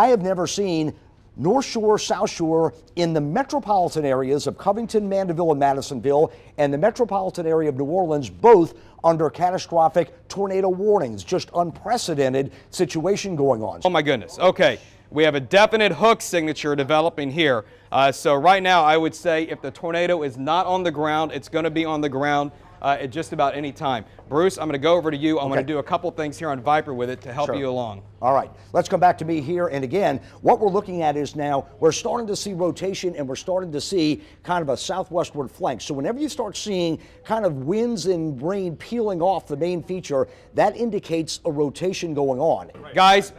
I have never seen North Shore, South Shore, in the metropolitan areas of Covington, Mandeville, and Madisonville, and the metropolitan area of New Orleans, both under catastrophic tornado warnings. Just unprecedented situation going on. Oh my goodness. Okay, we have a definite hook signature developing here. So right now I would say if the tornado is not on the ground, it's going to be on the ground at just about any time. Bruce, I'm going to go over to you. I'm going to do a couple things here on Viper with it to help you along. All right, let's come back to me here. And again, what we're looking at is now we're starting to see rotation, and we're starting to see kind of a southwestward flank. So whenever you start seeing kind of winds and rain peeling off the main feature, that indicates a rotation going on. Guys,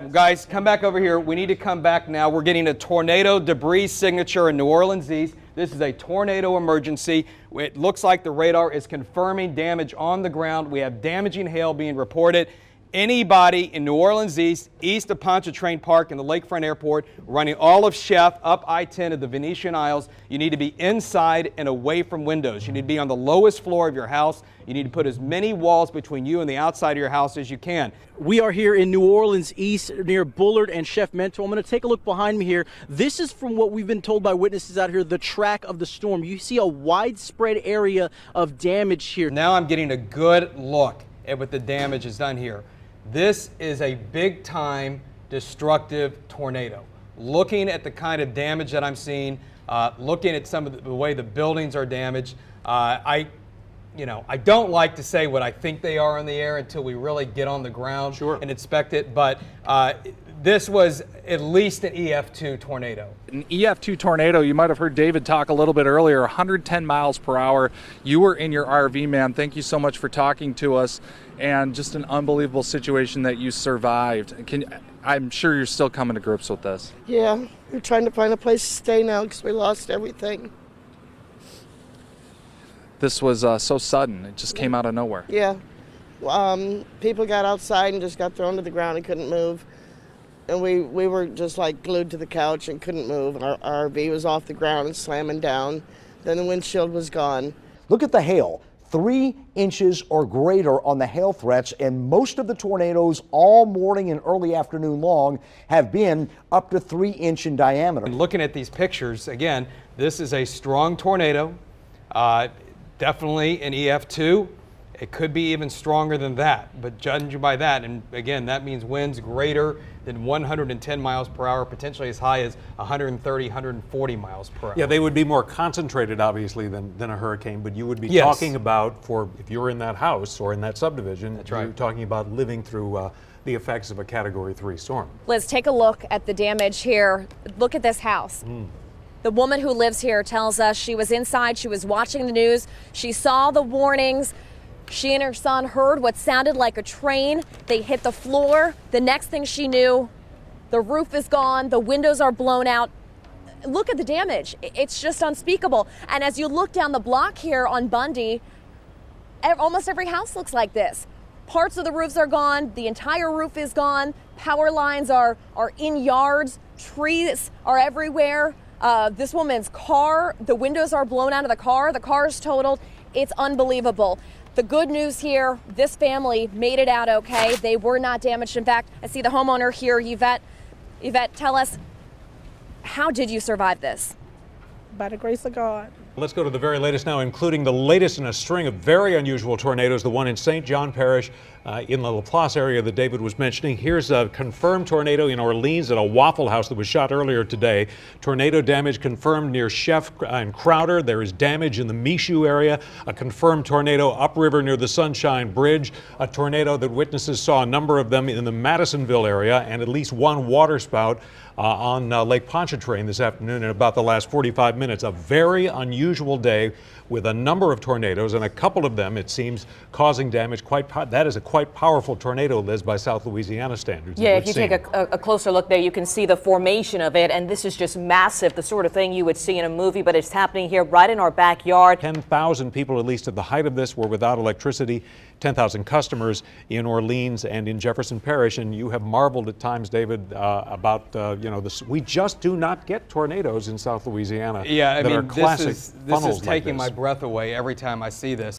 come back over here. We need to come back now. We're getting a tornado debris signature in New Orleans East. This is a tornado emergency. It looks like the radar is confirming damage on the ground. We have damaging hail being reported. Anybody in New Orleans east of Pontchartrain Park and the Lakefront Airport, running all of Chef up I-10 to the Venetian Isles, you need to be inside and away from windows. You need to be on the lowest floor of your house. You need to put as many walls between you and the outside of your house as you can. We are here in New Orleans East near Bullard and Chef Mentor. I'm going to take a look behind me here. This is from what we've been told by witnesses out here, the track of the storm. You see a widespread area of damage here. Now I'm getting a good look at what the damage is done here. This is a big time destructive tornado. Looking at the kind of damage that I'm seeing, looking at some of the way the buildings are damaged, I don't like to say what I think they are in the air until we really get on the ground and inspect it, but this was at least an EF2 tornado. An EF2 tornado, you might have heard David talk a little bit earlier, 110 miles per hour. You were in your RV, man. Thank you so much for talking to us, and just an unbelievable situation that you survived. I'm sure you're still coming to grips with this. Yeah, we're trying to find a place to stay now because we lost everything. This was so sudden. It just came out of nowhere. Yeah. People got outside and just got thrown to the ground and couldn't move. And we were just like glued to the couch and couldn't move. Our RV was off the ground and slamming down. Then the windshield was gone. Look at the hail. 3 inches or greater on the hail threats, and most of the tornadoes all morning and early afternoon long have been up to 3 inch in diameter. And looking at these pictures, again, this is a strong tornado. Definitely an EF2. It could be even stronger than that, but judging by that, and again, that means winds greater than 110 miles per hour, potentially as high as 130, 140 miles per hour. Yeah, they would be more concentrated, obviously, than a hurricane, but you would be talking about, if you're in that house or in that subdivision, you're talking about living through the effects of a Category 3 storm. Liz, take a look at the damage here. Look at this house. The woman who lives here tells us she was inside, she was watching the news, she saw the warnings. She and her son heard what sounded like a train. They hit the floor. The next thing she knew, the roof is gone, the windows are blown out. Look at the damage. It's just unspeakable. And as you look down the block here on Bundy, almost every house looks like this. Parts of the roofs are gone, the entire roof is gone, power lines are in yards, trees are everywhere. This woman's car, the windows are blown out of the car is totaled. It's unbelievable. The good news here, this family made it out okay. They were not damaged. In fact, I see the homeowner here, Yvette. Yvette, tell us, how did you survive this? By the grace of God. Let's go to the very latest now, including the latest in a string of very unusual tornadoes, the one in St. John Parish in the Laplace area that David was mentioning. Here's a confirmed tornado in Orleans at a Waffle House that was shot earlier today. Tornado damage confirmed near Chef and Crowder. There is damage in the Michoud area. A confirmed tornado upriver near the Sunshine Bridge. A tornado that witnesses saw a number of them in the Madisonville area, and at least one waterspout on Lake Pontchartrain this afternoon in about the last 45 minutes. A very unusual day with a number of tornadoes, and a couple of them, it seems, causing damage. That is a quite powerful tornado, Liz, by South Louisiana standards. Yeah, if you take a closer look there, you can see the formation of it, and this is just massive, the sort of thing you would see in a movie, but it's happening here right in our backyard. 10,000 people, at least at the height of this, were without electricity. 10,000 customers in Orleans and in Jefferson Parish, and you have marveled at times, David, about this. We just do not get tornadoes in South Louisiana. Yeah, I mean, that are classic this is taking my breath away every time I see this.